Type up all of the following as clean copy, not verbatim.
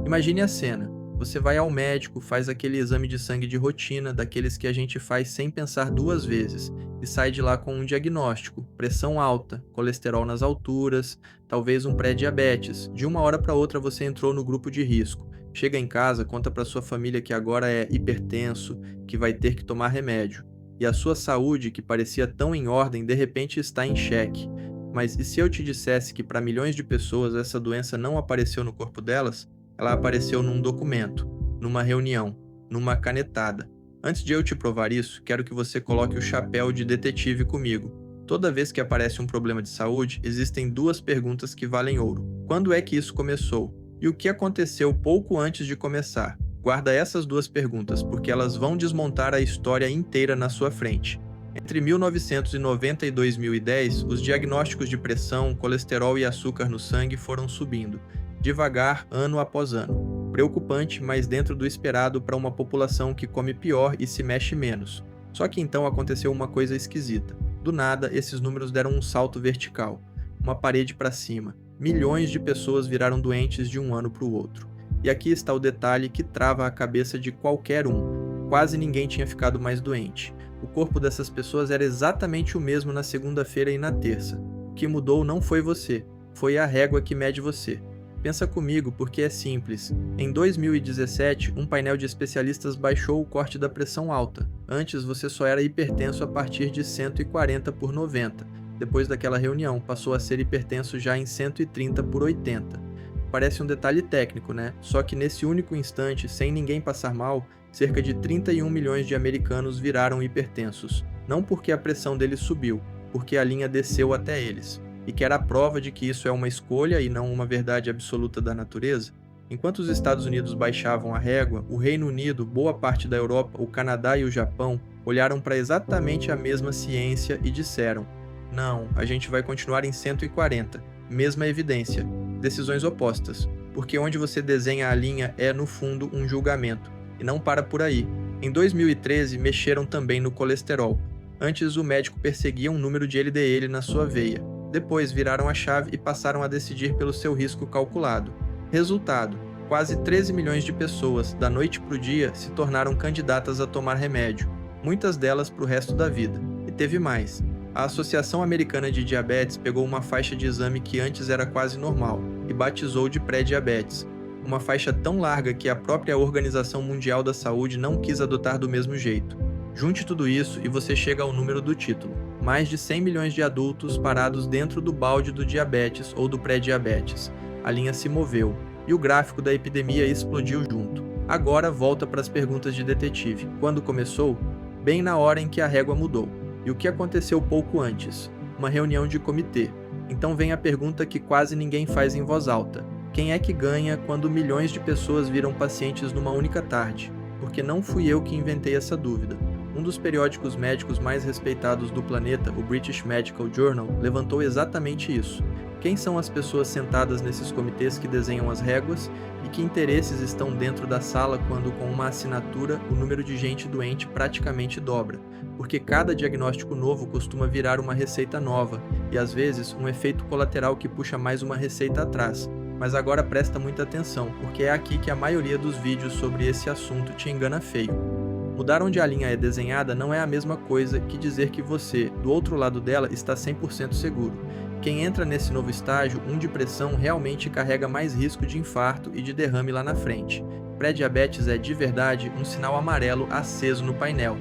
Imagine a cena. Você vai ao médico, faz aquele exame de sangue de rotina, daqueles que a gente faz sem pensar duas vezes, e sai de lá com um diagnóstico: pressão alta, colesterol nas alturas, talvez um pré-diabetes. De uma hora para outra você entrou no grupo de risco. Chega em casa, conta para sua família que agora é hipertenso, que vai ter que tomar remédio. E a sua saúde, que parecia tão em ordem, de repente está em xeque. Mas e se eu te dissesse que para milhões de pessoas essa doença não apareceu no corpo delas? Ela apareceu num documento, numa reunião, numa canetada. Antes de eu te provar isso, quero que você coloque o chapéu de detetive comigo. Toda vez que aparece um problema de saúde, existem duas perguntas que valem ouro. Quando é que isso começou? E o que aconteceu pouco antes de começar? Guarda essas duas perguntas, porque elas vão desmontar a história inteira na sua frente. Entre 1990 e 2010, os diagnósticos de pressão, colesterol e açúcar no sangue foram subindo, devagar, ano após ano. Preocupante, mas dentro do esperado para uma população que come pior e se mexe menos. Só que então aconteceu uma coisa esquisita. Do nada, esses números deram um salto vertical, uma parede para cima. Milhões de pessoas viraram doentes de um ano para o outro. E aqui está o detalhe que trava a cabeça de qualquer um. Quase ninguém tinha ficado mais doente. O corpo dessas pessoas era exatamente o mesmo na segunda-feira e na terça. O que mudou não foi você, foi a régua que mede você. Pensa comigo, porque é simples. Em 2017, um painel de especialistas baixou o corte da pressão alta. Antes, você só era hipertenso a partir de 140 por 90. Depois daquela reunião, passou a ser hipertenso já em 130 por 80. Parece um detalhe técnico, né? Só que nesse único instante, sem ninguém passar mal, cerca de 31 milhões de americanos viraram hipertensos. Não porque a pressão deles subiu, porque a linha desceu até eles. E quer a prova de que isso é uma escolha e não uma verdade absoluta da natureza? Enquanto os Estados Unidos baixavam a régua, o Reino Unido, boa parte da Europa, o Canadá e o Japão olharam para exatamente a mesma ciência e disseram: não, a gente vai continuar em 140, mesma evidência. Decisões opostas, porque onde você desenha a linha é, no fundo, um julgamento, e não para por aí. Em 2013, mexeram também no colesterol. Antes, o médico perseguia um número de LDL na sua veia. Depois viraram a chave e passaram a decidir pelo seu risco calculado. Resultado: quase 13 milhões de pessoas, da noite para o dia, se tornaram candidatas a tomar remédio, muitas delas para o resto da vida. E teve mais. A Associação Americana de Diabetes pegou uma faixa de exame que antes era quase normal e batizou de pré-diabetes. Uma faixa tão larga que a própria Organização Mundial da Saúde não quis adotar do mesmo jeito. Junte tudo isso e você chega ao número do título. Mais de 100 milhões de adultos parados dentro do balde do diabetes ou do pré-diabetes. A linha se moveu e o gráfico da epidemia explodiu junto. Agora volta para as perguntas de detetive. Quando começou? Bem na hora em que a régua mudou. E o que aconteceu pouco antes? Uma reunião de comitê. Então vem a pergunta que quase ninguém faz em voz alta. Quem é que ganha quando milhões de pessoas viram pacientes numa única tarde? Porque não fui eu que inventei essa dúvida. Um dos periódicos médicos mais respeitados do planeta, o British Medical Journal, levantou exatamente isso. Quem são as pessoas sentadas nesses comitês que desenham as réguas e que interesses estão dentro da sala quando, com uma assinatura, o número de gente doente praticamente dobra? Porque cada diagnóstico novo costuma virar uma receita nova e, às vezes, um efeito colateral que puxa mais uma receita atrás. Mas agora presta muita atenção, porque é aqui que a maioria dos vídeos sobre esse assunto te engana feio. Mudar onde a linha é desenhada não é a mesma coisa que dizer que você, do outro lado dela, está 100% seguro. Quem entra nesse novo estágio, um de pressão, realmente carrega mais risco de infarto e de derrame lá na frente. Pré-diabetes é, de verdade, um sinal amarelo aceso no painel.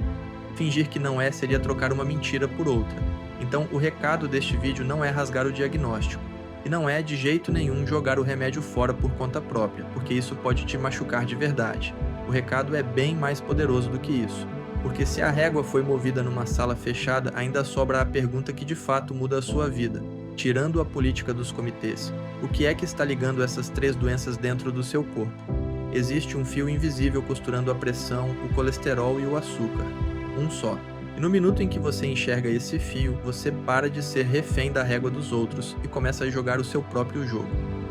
Fingir que não é seria trocar uma mentira por outra. Então, o recado deste vídeo não é rasgar o diagnóstico. E não é, de jeito nenhum, jogar o remédio fora por conta própria, porque isso pode te machucar de verdade. O recado é bem mais poderoso do que isso. Porque se a régua foi movida numa sala fechada, ainda sobra a pergunta que de fato muda a sua vida, tirando a política dos comitês. O que é que está ligando essas três doenças dentro do seu corpo? Existe um fio invisível costurando a pressão, o colesterol e o açúcar. Um só. E no minuto em que você enxerga esse fio, você para de ser refém da régua dos outros e começa a jogar o seu próprio jogo.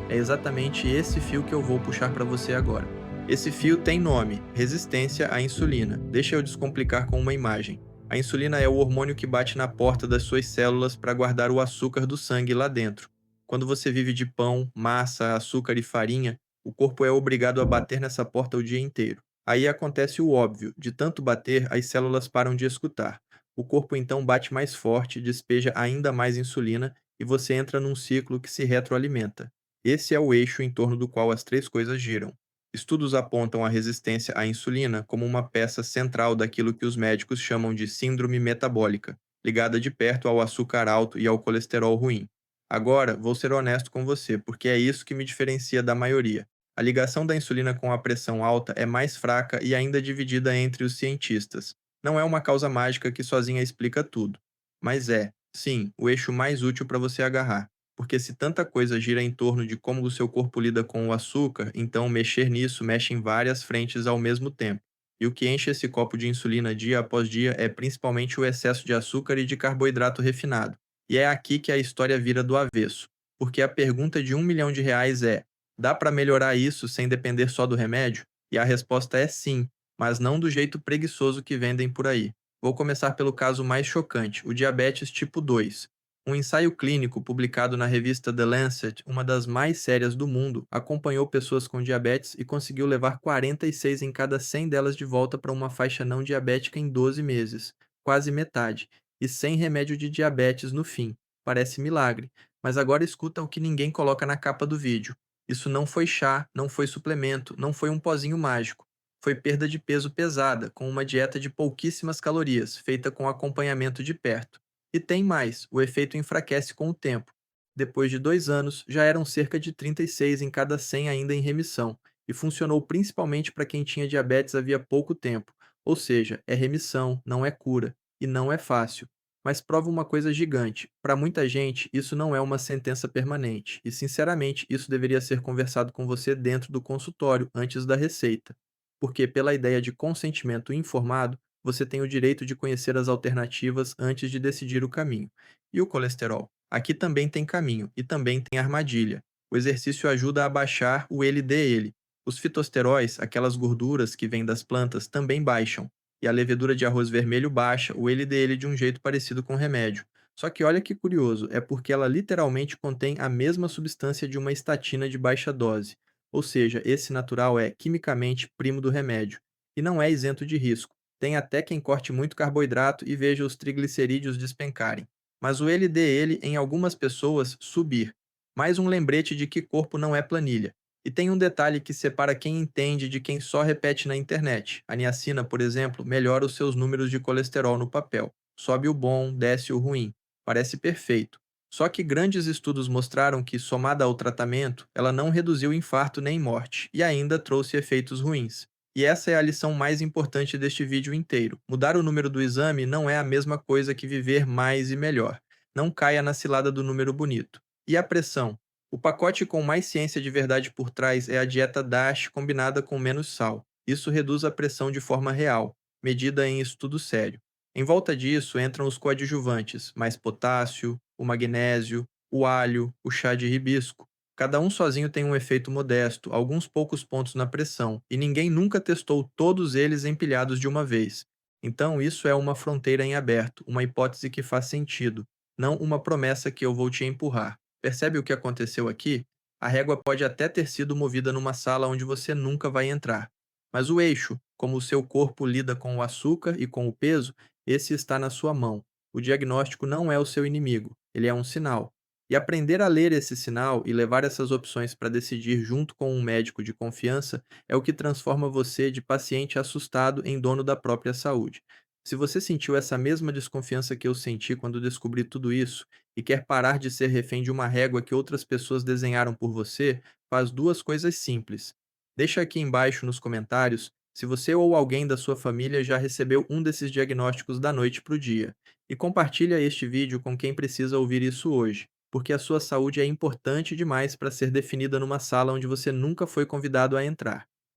É exatamente esse fio que eu vou puxar para você agora. Esse fio tem nome: resistência à insulina. Deixa eu descomplicar com uma imagem. A insulina é o hormônio que bate na porta das suas células para guardar o açúcar do sangue lá dentro. Quando você vive de pão, massa, açúcar e farinha, O corpo é obrigado a bater nessa porta o dia inteiro. Aí acontece o óbvio: de tanto bater, as células param de escutar. O corpo então bate mais forte, despeja ainda mais insulina e você entra num ciclo que se retroalimenta. Esse é o eixo em torno do qual as três coisas giram. Estudos apontam a resistência à insulina como uma peça central daquilo que os médicos chamam de síndrome metabólica, ligada de perto ao açúcar alto e ao colesterol ruim. Agora, vou ser honesto com você, porque é isso que me diferencia da maioria. A ligação da insulina com a pressão alta é mais fraca e ainda dividida entre os cientistas. Não é uma causa mágica que sozinha explica tudo. Mas é, sim, o eixo mais útil para você agarrar. Porque se tanta coisa gira em torno de como o seu corpo lida com o açúcar, então mexer nisso mexe em várias frentes ao mesmo tempo. E o que enche esse copo de insulina dia após dia é principalmente o excesso de açúcar e de carboidrato refinado. E é aqui que a história vira do avesso. Porque a pergunta de R$ 1 milhão é: dá para melhorar isso sem depender só do remédio? E a resposta é sim, mas não do jeito preguiçoso que vendem por aí. Vou começar pelo caso mais chocante, o diabetes tipo 2. Um ensaio clínico publicado na revista The Lancet, uma das mais sérias do mundo, acompanhou pessoas com diabetes e conseguiu levar 46 em cada 100 delas de volta para uma faixa não diabética em 12 meses, quase metade, e sem remédio de diabetes no fim. Parece milagre, mas agora escuta o que ninguém coloca na capa do vídeo. Isso não foi chá, não foi suplemento, não foi um pozinho mágico. Foi perda de peso pesada, com uma dieta de pouquíssimas calorias, feita com acompanhamento de perto. E tem mais, o efeito enfraquece com o tempo. Depois de 2 anos, já eram cerca de 36 em cada 100 ainda em remissão, e funcionou principalmente para quem tinha diabetes havia pouco tempo, ou seja, é remissão, não é cura, e não é fácil. Mas prova uma coisa gigante: para muita gente, isso não é uma sentença permanente, e sinceramente, isso deveria ser conversado com você dentro do consultório, antes da receita. Porque, pela ideia de consentimento informado, você tem o direito de conhecer as alternativas antes de decidir o caminho. E o colesterol? Aqui também tem caminho e também tem armadilha. O exercício ajuda a baixar o LDL. Os fitosteróis, aquelas gorduras que vêm das plantas, também baixam. E a levedura de arroz vermelho baixa o LDL de um jeito parecido com remédio. Só que olha que curioso, é porque ela literalmente contém a mesma substância de uma estatina de baixa dose. Ou seja, esse natural é quimicamente primo do remédio. E não é isento de risco. Tem até quem corte muito carboidrato e veja os triglicerídeos despencarem. Mas o LDL em algumas pessoas subir. Mais um lembrete de que corpo não é planilha. E tem um detalhe que separa quem entende de quem só repete na internet. A niacina, por exemplo, melhora os seus números de colesterol no papel. Sobe o bom, desce o ruim. Parece perfeito. Só que grandes estudos mostraram que, somada ao tratamento, ela não reduziu infarto nem morte, e ainda trouxe efeitos ruins. E essa é a lição mais importante deste vídeo inteiro. Mudar o número do exame não é a mesma coisa que viver mais e melhor. Não caia na cilada do número bonito. E a pressão? O pacote com mais ciência de verdade por trás é a dieta DASH combinada com menos sal. Isso reduz a pressão de forma real, medida em estudo sério. Em volta disso entram os coadjuvantes, mais potássio, o magnésio, o alho, o chá de hibisco. Cada um sozinho tem um efeito modesto, alguns poucos pontos na pressão, e ninguém nunca testou todos eles empilhados de uma vez. Então, isso é uma fronteira em aberto, uma hipótese que faz sentido, não uma promessa que eu vou te empurrar. Percebe o que aconteceu aqui? A régua pode até ter sido movida numa sala onde você nunca vai entrar. Mas o eixo, como o seu corpo lida com o açúcar e com o peso, esse está na sua mão. O diagnóstico não é o seu inimigo, ele é um sinal. E aprender a ler esse sinal e levar essas opções para decidir junto com um médico de confiança é o que transforma você de paciente assustado em dono da própria saúde. Se você sentiu essa mesma desconfiança que eu senti quando descobri tudo isso e quer parar de ser refém de uma régua que outras pessoas desenharam por você, faz duas coisas simples. Deixa aqui embaixo nos comentários se você ou alguém da sua família já recebeu um desses diagnósticos da noite para o dia. E compartilha este vídeo com quem precisa ouvir isso hoje, porque a sua saúde é importante demais para ser definida numa sala onde você nunca foi convidado a entrar.